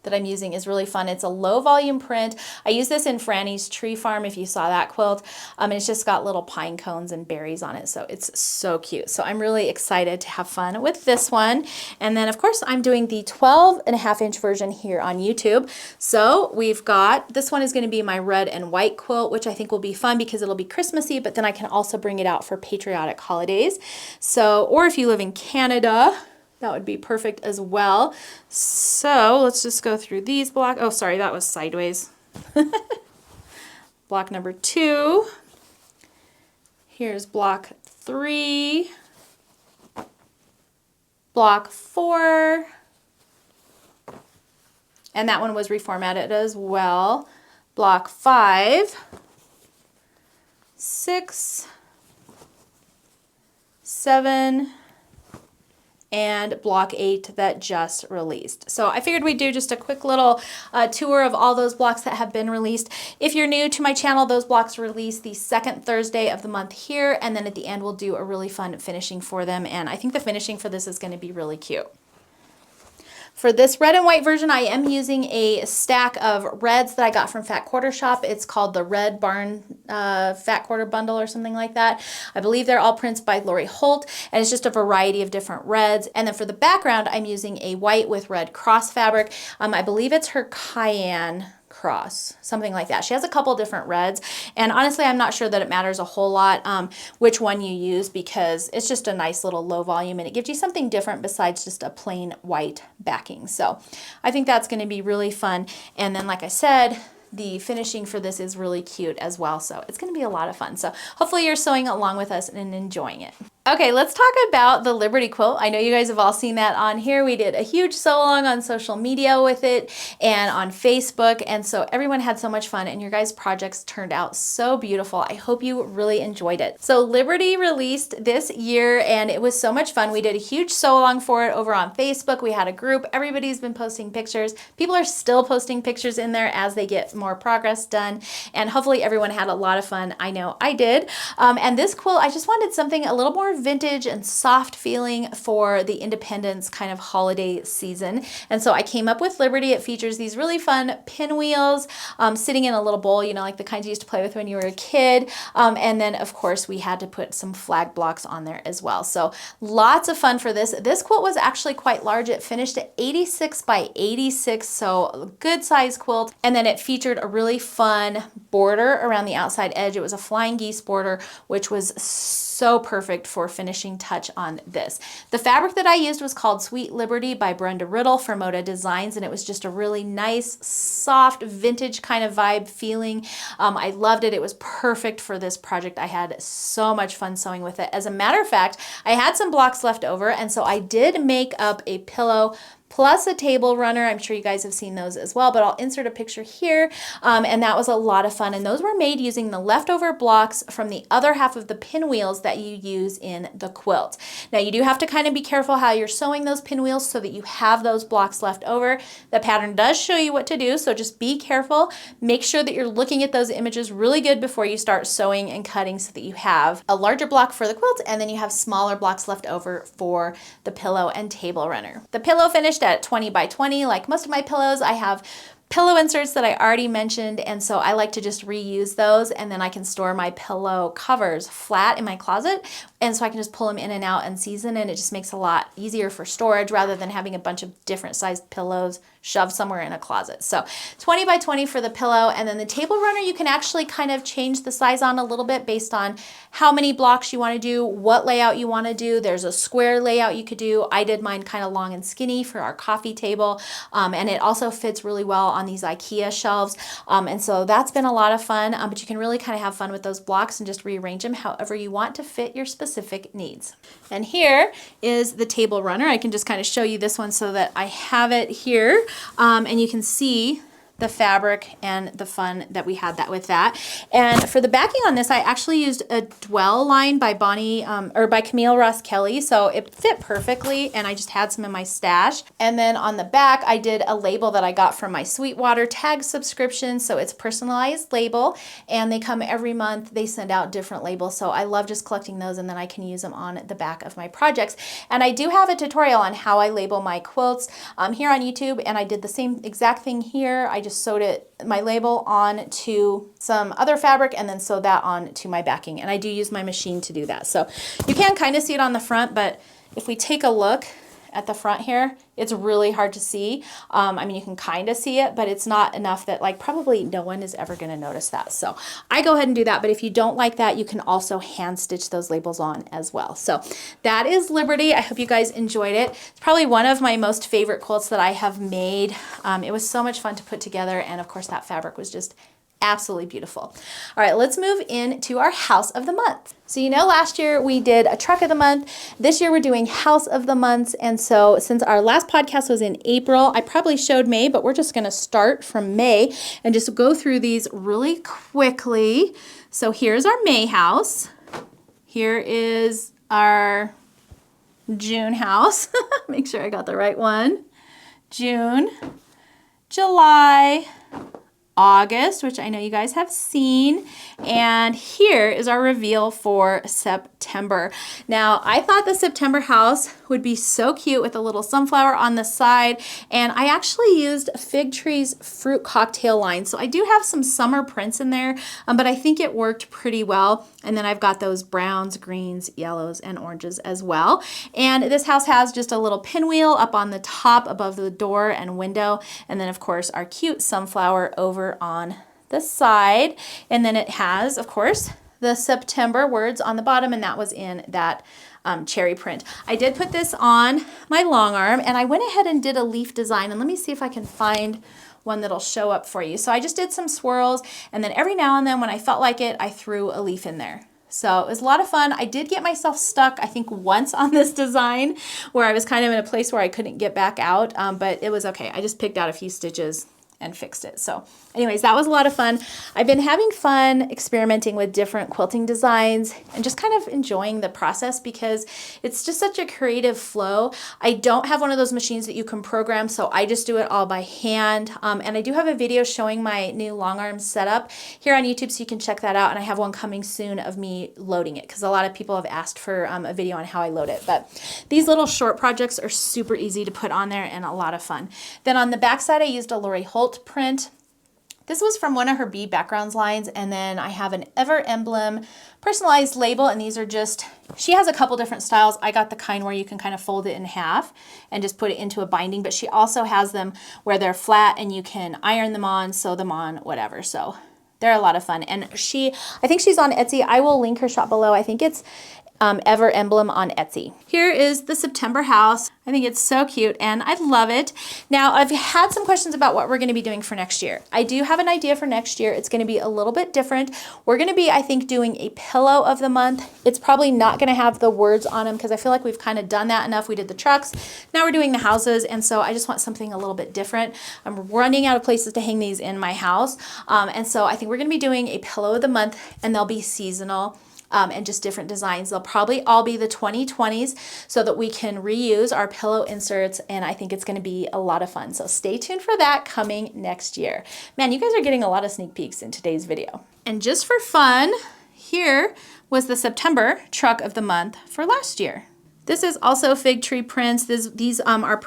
that I'm using is really fun. It's a low volume print. I use this in Franny's Tree Farm, if you saw that quilt. And it's just got little pine cones and berries on it, so it's so cute. So I'm really excited to have fun with this one. And then of course I'm doing the 12.5-inch version here on YouTube. So we've got, this one is going to be my red and white quilt, which I think will be fun because it'll be Christmassy, but then I can also bring it out for patriotic holidays. So, or if you live in Canada, that would be perfect as well. So let's just go through these blocks. Oh, sorry, that was sideways. Block number 2. Here's block 3. Block 4. and that one was reformatted as well. Block 5, 6, 7, and block 8 that just released. So I figured we'd do just a quick little tour of all those blocks that have been released. If you're new to my channel, those blocks release the second Thursday of the month here, and then at the end we'll do a really fun finishing for them, and I think the finishing for this is going to be really cute. For this red and white version, I am using a stack of reds that I got from Fat Quarter Shop. It's called the Red Barn Fat Quarter Bundle or something like that. I believe they're all prints by Lori Holt, and it's just a variety of different reds. And then for the background, I'm using a white with red cross fabric. I believe it's her Cayenne cross, something like that. She has a couple different reds, and honestly I'm not sure that it matters a whole lot which one you use, because it's just a nice little low volume and it gives you something different besides just a plain white backing. So I think that's going to be really fun, and then like I said, the finishing for this is really cute as well, so it's going to be a lot of fun. So hopefully you're sewing along with us and enjoying it. Okay, let's talk about the Liberty quilt. I know you guys have all seen that on here. We did a huge sew along on social media with it and on Facebook, and so everyone had so much fun and your guys' projects turned out so beautiful. I hope you really enjoyed it. So Liberty released this year and it was so much fun. We did a huge sew along for it over on Facebook. We had a group. Everybody's been posting pictures. People are still posting pictures in there as they get more progress done, and hopefully everyone had a lot of fun. I know I did. And this quilt, I just wanted something a little more vintage and soft feeling for the Independence kind of holiday season, and so I came up with Liberty. It features these really fun pinwheels sitting in a little bowl, you know, like the kinds you used to play with when you were a kid, and then of course we had to put some flag blocks on there as well. So lots of fun for this. This quilt was actually quite large. It finished at 86 by 86, so a good size quilt, and then it featured a really fun border around the outside edge. It was a flying geese border, which was so perfect for finishing touch on this. The fabric that I used was called Sweet Liberty by Brenda Riddle for Moda Designs, and it was just a really nice, soft, vintage kind of vibe feeling. I loved it. It was perfect for this project. I had so much fun sewing with it. As a matter of fact, I had some blocks left over, and so I did make up a pillow plus a table runner. I'm sure you guys have seen those as well, but I'll insert a picture here. And that was a lot of fun. And those were made using the leftover blocks from the other half of the pinwheels that you use in the quilt. Now you do have to kind of be careful how you're sewing those pinwheels so that you have those blocks left over. The pattern does show you what to do, so just be careful. Make sure that you're looking at those images really good before you start sewing and cutting, so that you have a larger block for the quilt and then you have smaller blocks left over for the pillow and table runner. The pillow finished at 20 by 20. Like most of my pillows, I have pillow inserts that I already mentioned, and so I like to just reuse those, and then I can store my pillow covers flat in my closet, and so I can just pull them in and out and season, and it just makes it a lot easier for storage rather than having a bunch of different sized pillows shoved somewhere in a closet. So 20 by 20 for the pillow, and then the table runner you can actually kind of change the size on a little bit based on how many blocks you want to do, what layout you want to do. There's a square layout you could do. I did mine kind of long and skinny for our coffee table, and it also fits really well on these IKEA shelves, and so that's been a lot of fun, but you can really kind of have fun with those blocks and just rearrange them however you want to fit your specific needs. And here is the table runner. I can just kind of show you this one so that I have it here, and you can see the fabric and the fun that we had with that. And for the backing on this, I actually used a Dwell line by by Camille Ross Kelly, so it fit perfectly, and I just had some in my stash. And then on the back, I did a label that I got from my Sweetwater tag subscription, so it's personalized label, and they come every month. They send out different labels, so I love just collecting those, and then I can use them on the back of my projects. And I do have a tutorial on how I label my quilts here on YouTube, and I did the same exact thing here. I just sewed my label on to some other fabric and then sewed that on to my backing, and I do use my machine to do that. So you can kind of see it on the front, but if we take a look at the front here, it's really hard to see. I mean, you can kind of see it, but it's not enough that like probably no one is ever going to notice that. So I go ahead and do that, but if you don't like that, you can also hand stitch those labels on as well. So that is Liberty. I hope you guys enjoyed it. It's probably one of my most favorite quilts that I have made. It was so much fun to put together, and of course that fabric was just Absolutely beautiful. All right, let's move into our house of the month. So you know last year we did a truck of the month. This year we're doing house of the months. And so since our last podcast was in April, I probably showed May, but we're just going to start from May and just go through these really quickly. So here's our May house. Here is our June house. Make sure I got the right one. June, July, August, which I know you guys have seen, and here is our reveal for September. Now, I thought the September house would be so cute with a little sunflower on the side, and I actually used Fig Tree's fruit cocktail line. So I do have some summer prints in there, but I think it worked pretty well. And then I've got those browns, greens, yellows, and oranges as well. And this house has just a little pinwheel up on the top above the door and window, and then of course our cute sunflower over on the side. And then it has, of course, the September words on the bottom, and that was in that cherry print. I did put this on my long arm, and I went ahead and did a leaf design, and let me see if I can find one that'll show up for you. So I just did some swirls, and then every now and then when I felt like it, I threw a leaf in there. So it was a lot of fun. I did get myself stuck, I think, once on this design where I was kind of in a place where I couldn't get back out, but it was okay. I just picked out a few stitches and fixed it. So anyways, that was a lot of fun. I've been having fun experimenting with different quilting designs and just kind of enjoying the process because it's just such a creative flow. I don't have one of those machines that you can program, so I just do it all by hand. And I do have a video showing my new long arm setup here on YouTube, so you can check that out. And I have one coming soon of me loading it because a lot of people have asked for a video on how I load it. But these little short projects are super easy to put on there and a lot of fun. Then on the back side, I used a Lori Holt print. This was from one of her bee backgrounds lines, and then I have an Ever Emblem personalized label, and these are just, she has a couple different styles. I got the kind where you can kind of fold it in half and just put it into a binding, but she also has them where they're flat and you can iron them on, sew them on, whatever. So they're a lot of fun. And I think she's on Etsy. I will link her shop below. I think it's Ever Emblem on Etsy. Here is the September house. I think it's so cute and I love it. Now, I've had some questions about what we're going to be doing for next year. I do have an idea for next year. It's going to be a little bit different. We're going to be, I think, doing a pillow of the month. It's probably not going to have the words on them because I feel like we've kind of done that enough. We did the trucks. Now we're doing the houses, and so I just want something a little bit different. I'm running out of places to hang these in my house, and so I think we're going to be doing a pillow of the month, and they'll be seasonal. And just different designs. They'll probably all be the 2020s so that we can reuse our pillow inserts, and I think it's going to be a lot of fun. So stay tuned for that coming next year. Man, you guys are getting a lot of sneak peeks in today's video. And just for fun, here was the September truck of the month for last year. This is also Fig Tree prints. These are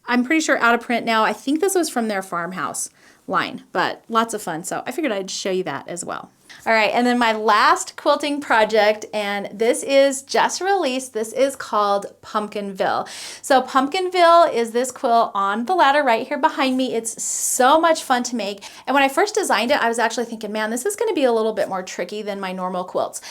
I'm pretty sure out of print now. I think this was from their farmhouse line, but lots of fun. So I figured I'd show you that as well. All right, and then my last quilting project, and this is just released. This is called Pumpkinville. So Pumpkinville is this quilt on the ladder right here behind me. It's so much fun to make. And when I first designed it, I was actually thinking, man, this is going to be a little bit more tricky than my normal quilts.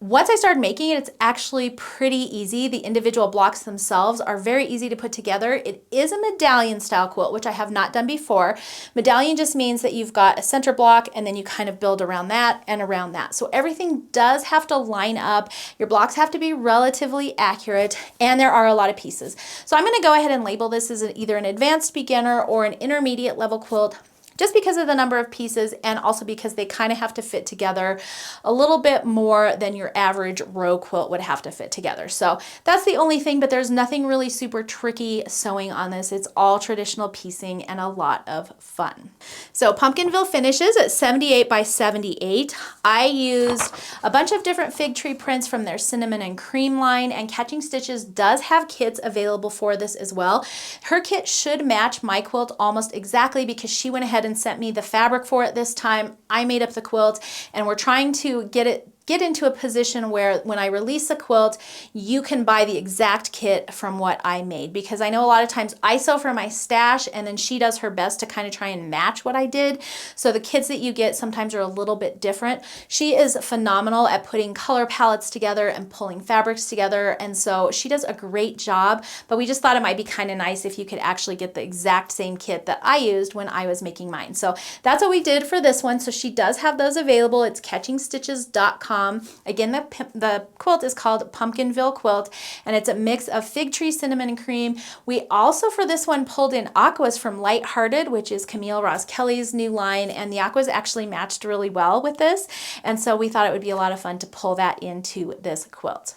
Once I started making it, it's actually pretty easy. The individual blocks themselves are very easy to put together. It is a medallion style quilt, which I have not done before. Medallion just means that you've got a center block and then you kind of build around that and around that. So everything does have to line up. Your blocks have to be relatively accurate, and there are a lot of pieces. So I'm going to go ahead and label this as either an advanced beginner or an intermediate level quilt, just because of the number of pieces and also because they kind of have to fit together a little bit more than your average row quilt would have to fit together. So that's the only thing, but there's nothing really super tricky sewing on this. It's all traditional piecing and a lot of fun. So Pumpkinville finishes at 78 by 78. I used a bunch of different Fig Tree prints from their Cinnamon and Cream line, and Catching Stitches does have kits available for this as well. Her kit should match my quilt almost exactly because she went ahead and sent me the fabric for it this time. I made up the quilt, and we're trying to get it get into a position where when I release a quilt, you can buy the exact kit from what I made, because I know a lot of times I sew for my stash and then she does her best to kind of try and match what I did. So the kits that you get sometimes are a little bit different. She is phenomenal at putting color palettes together and pulling fabrics together, and so she does a great job, but we just thought it might be kind of nice if you could actually get the exact same kit that I used when I was making mine. So that's what we did for this one. So she does have those available. It's catchingstitches.com. Again, the quilt is called Pumpkinville Quilt, and it's a mix of fig tree, cinnamon, and cream. We also for this one pulled in aquas from Lighthearted, which is Camille Ross Kelly's new line, and the aquas actually matched really well with this, and so we thought it would be a lot of fun to pull that into this quilt.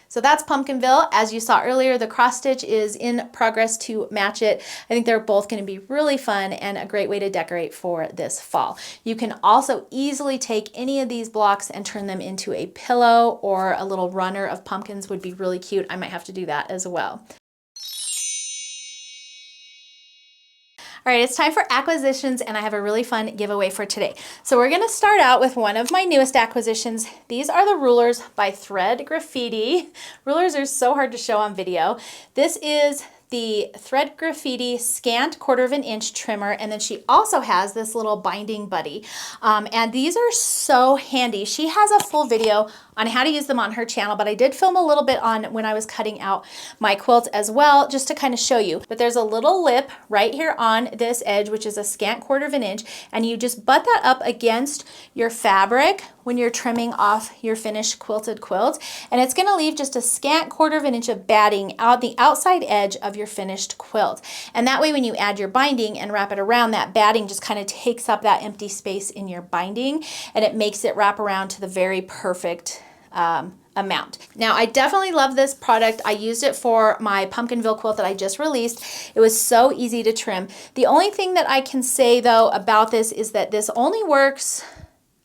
So that's Pumpkinville. As you saw earlier, the cross stitch is in progress to match it. I think they're both going to be really fun and a great way to decorate for this fall. You can also easily take any of these blocks and turn them into a pillow, or a little runner of pumpkins would be really cute. I might have to do that as well. All right, it's time for acquisitions, and I have a really fun giveaway for today. So we're gonna start out with one of my newest acquisitions. These are the rulers by Thread Graffiti. Rulers are so hard to show on video. This is the Thread Graffiti scant 1/4 inch trimmer, and then she also has this little binding buddy. And these are so handy. She has a full video on how to use them on her channel, but I did film a little bit on when I was cutting out my quilt as well, just to kind of show you. But there's a little lip right here on this edge, which is a scant 1/4 inch, and you just butt that up against your fabric when you're trimming off your finished quilted quilt, and it's gonna leave just a scant 1/4 inch of batting out the outside edge of your finished quilt. And that way when you add your binding and wrap it around, that batting just kind of takes up that empty space in your binding, and it makes it wrap around to the very perfect amount. Now, I definitely love this product. I used it for my Pumpkinville quilt that I just released. It was so easy to trim. The only thing that I can say though about this is that this only works,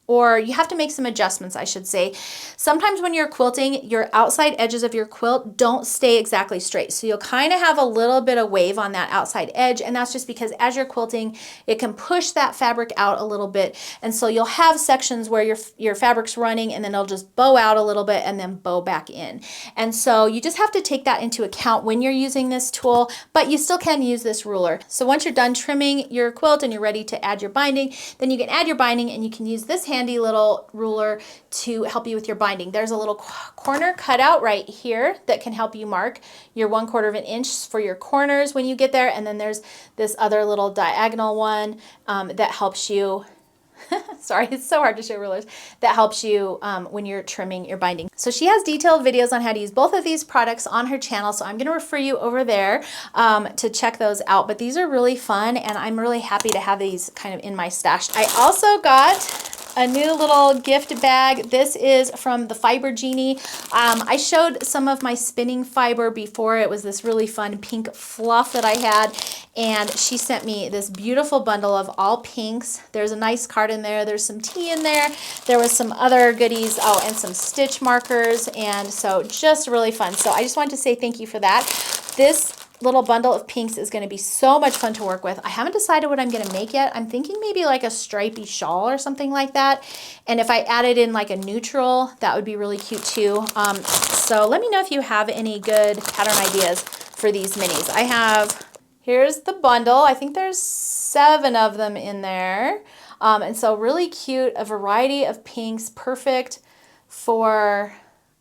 or you have to make some adjustments, I should say. Sometimes when you're quilting, your outside edges of your quilt don't stay exactly straight. So you'll kind of have a little bit of wave on that outside edge, and that's just because as you're quilting, it can push that fabric out a little bit. And so you'll have sections where your fabric's running, and then it'll just bow out a little bit and then bow back in. And so you just have to take that into account when you're using this tool, but you still can use this ruler. So once you're done trimming your quilt and you're ready to add your binding, then you can add your binding, and you can use this handy little ruler to help you with your binding. There's a little corner cutout right here that can help you mark your 1/4 inch for your corners when you get there, and then there's this other little diagonal one that helps you sorry, it's so hard to show rulers, that helps you when you're trimming your binding. So she has detailed videos on how to use both of these products on her channel, so I'm going to refer you over there to check those out. But these are really fun, and I'm really happy to have these kind of in my stash. I also got a new little gift bag. This is from the Fiber Genie. I showed some of my spinning fiber before. It was this really fun pink fluff that I had, and she sent me this beautiful bundle of all pinks. There's a nice card in there. There's some tea in there. There was some other goodies, oh, and some stitch markers, and so just really fun. So I just wanted to say thank you for that. This little bundle of pinks is going to be so much fun to work with. I haven't decided what I'm going to make yet. I'm thinking maybe like a stripy shawl or something like that. And if I added in like a neutral, that would be really cute too. So let me know if you have any good pattern ideas for these minis. Here's the bundle. I think there's 7 of them in there. And so really cute, a variety of pinks, perfect for,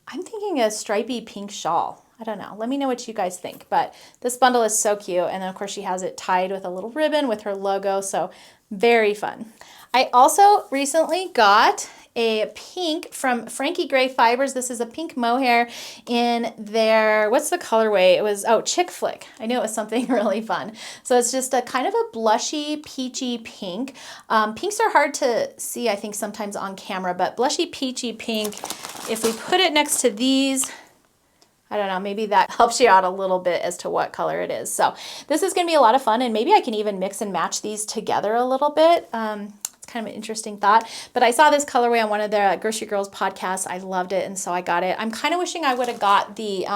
I'm thinking a stripy pink shawl. I don't know. Let me know what you guys think. But this bundle is so cute. And then, of course, she has it tied with a little ribbon with her logo. So very fun. I also recently got a pink from Frankie Gray Fibers. This is a pink mohair in their, what's the colorway? It was, oh, Chick Flick. I knew it was something really fun. So it's just a kind of a blushy, peachy pink. Pinks are hard to see, I think, sometimes on camera, but blushy, peachy pink. If we put it next to these, I don't know, maybe that helps you out a little bit as to what color it is. So this is going to be a lot of fun, and maybe I can even mix and match these together a little bit. It's kind of an interesting thought, but I saw this colorway on one of their Grocery Girls podcasts. I loved it, and so I got it. I'm kind of wishing I would have got the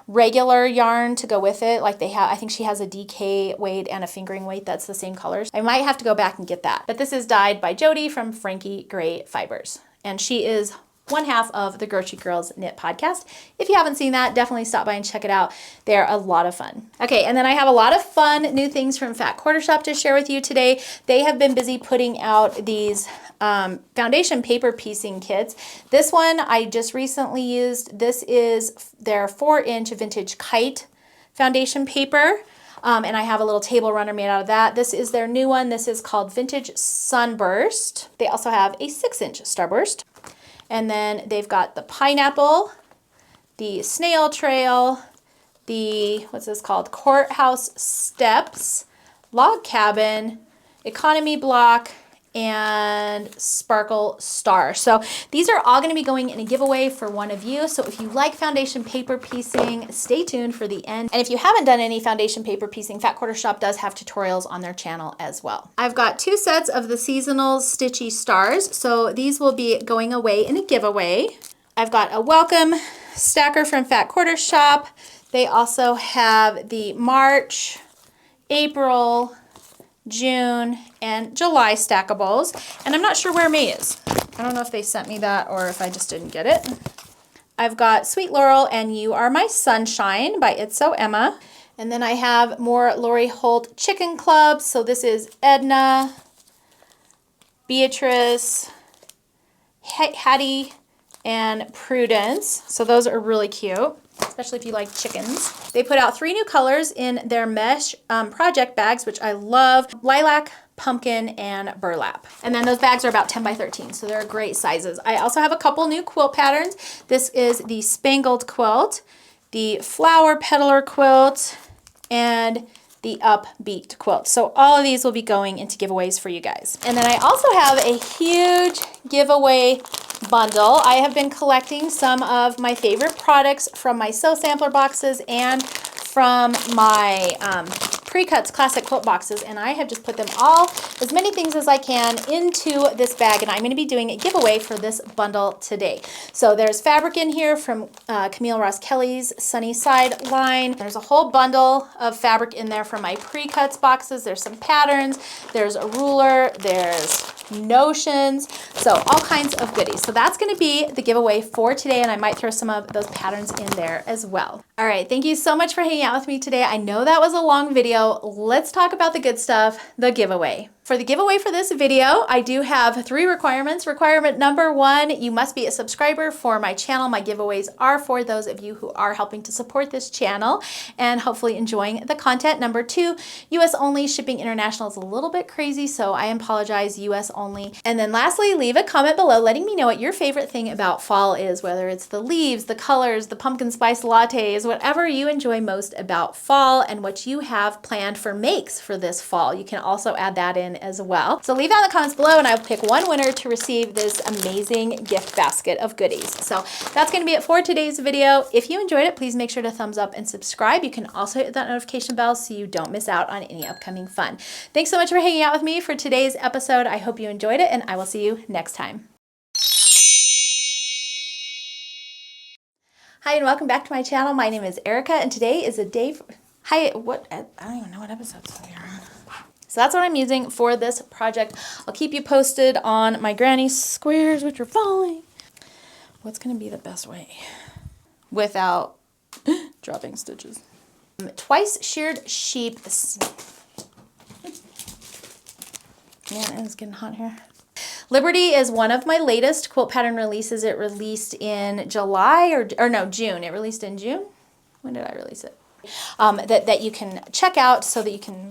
regular yarn to go with it, like they have. I think she has a DK weight and a fingering weight that's the same colors. I might have to go back and get that. But this is dyed by Jody from Frankie Gray Fibers, and she is one half of the Grocery Girls Knit podcast. If you haven't seen that, definitely stop by and check it out. They're a lot of fun. Okay, and then I have a lot of fun new things from Fat Quarter Shop to share with you today. They have been busy putting out these foundation paper piecing kits. This one I just recently used. This is their 4-inch vintage kite foundation paper. And I have a little table runner made out of that. This is their new one. This is called Vintage Sunburst. They also have a 6-inch Starburst. And then they've got the pineapple, the snail trail, the, what's this called? Courthouse steps, log cabin, economy block, and sparkle star. So these are all going to be going in a giveaway for one of you. So if you like foundation paper piecing, stay tuned for the end. And if you haven't done any foundation paper piecing, Fat Quarter Shop does have tutorials on their channel as well. I've got 2 sets of the seasonal stitchy stars. So these will be going away in a giveaway. I've got a welcome stacker from Fat Quarter Shop. They also have the March, April, June, and July stackables, and I'm not sure where May is. I don't know if they sent me that or if I just didn't get it. I've got Sweet Laurel and You Are My Sunshine by It's So Emma, and then I have more Lori Holt Chicken Club. So this is Edna, Beatrice, Hattie, and Prudence. So those are really cute, especially if you like chickens. They put out 3 new colors in their mesh project bags, which I love: lilac, pumpkin, and burlap. And then those bags are about 10 by 13, so they're great sizes. I also have a couple new quilt patterns. This is the Spangled Quilt, the Flower Peddler Quilt, and the Upbeat Quilt. So all of these will be going into giveaways for you guys. And then I also have a huge giveaway bundle. I have been collecting some of my favorite products from my Sew Sampler boxes and from my pre-cuts classic quilt boxes, and I have just put them all, as many things as I can, into this bag, and I'm going to be doing a giveaway for this bundle today. So there's fabric in here from Camille Ross Kelly's Sunny Side line. There's a whole bundle of fabric in there from my pre-cuts boxes. There's some patterns, there's a ruler, there's notions, so all kinds of goodies. So that's going to be the giveaway for today, and I might throw some of those patterns in there as well. All right, thank you so much for hanging out with me today. I know that was a long video. Let's talk about the good stuff, the giveaway. For the giveaway for this video, I do have 3 requirements. Requirement number 1, you must be a subscriber for my channel. My giveaways are for those of you who are helping to support this channel and hopefully enjoying the content. Number 2, US only. Shipping international is a little bit crazy, so I apologize, US only. And then lastly, leave a comment below letting me know what your favorite thing about fall is, whether it's the leaves, the colors, the pumpkin spice lattes, whatever you enjoy most about fall, and what you have planned for makes for this fall. You can also add that in as well. So leave that in the comments below, and I'll pick one winner to receive this amazing gift basket of goodies. So that's going to be it for today's video. If you enjoyed it, please make sure to thumbs up and subscribe. You can also hit that notification bell so you don't miss out on any upcoming fun. Thanks so much for hanging out with me for today's episode. I hope you enjoyed it, and I will see you next time. Hi, and welcome back to my channel. My name is Erica, and today is a day for... Hi, what? I don't even know what episodes we are on. So that's what I'm using for this project. I'll keep you posted on my granny squares, which are falling. What's going to be the best way without dropping stitches? Twice sheared sheep. Man, it's getting hot here. Liberty is one of my latest quilt pattern releases. It released in July or no, June. It released in June. When did I release it? That you can check out so that you can